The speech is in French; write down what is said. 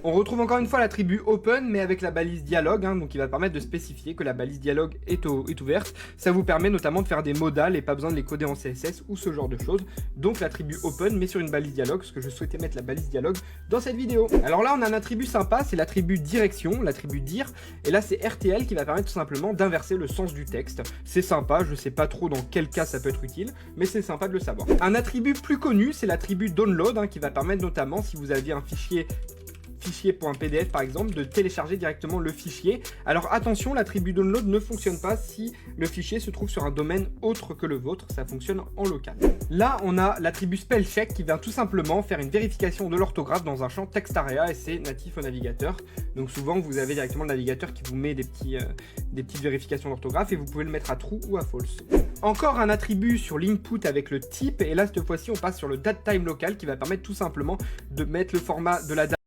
On retrouve encore une fois l'attribut open, mais avec la balise dialogue, donc qui va permettre de spécifier que la balise dialogue est ouverte. Ça vous permet notamment de faire des modales et pas besoin de les coder en CSS ou ce genre de choses. Donc l'attribut open, mais sur une balise dialogue, parce que je souhaitais mettre la balise dialogue dans cette vidéo. Alors là, on a un attribut sympa, c'est l'attribut direction, l'attribut dire, et là c'est RTL qui va permettre tout simplement d'inverser le sens du texte. C'est sympa, je sais pas trop dans quel cas ça peut être utile, mais c'est sympa de le savoir. Un attribut plus connu, c'est l'attribut download, qui va permettre notamment, si vous aviez un fichier.pdf par exemple, de télécharger directement le fichier. Alors attention, l'attribut download ne fonctionne pas si le fichier se trouve sur un domaine autre que le vôtre, ça fonctionne en local. Là, on a l'attribut spellcheck qui vient tout simplement faire une vérification de l'orthographe dans un champ textarea et c'est natif au navigateur. Donc souvent, vous avez directement le navigateur qui vous met des petites vérifications d'orthographe et vous pouvez le mettre à true ou à false. Encore un attribut sur l'input avec le type et là, cette fois-ci, on passe sur le datetime local qui va permettre tout simplement de mettre le format de la date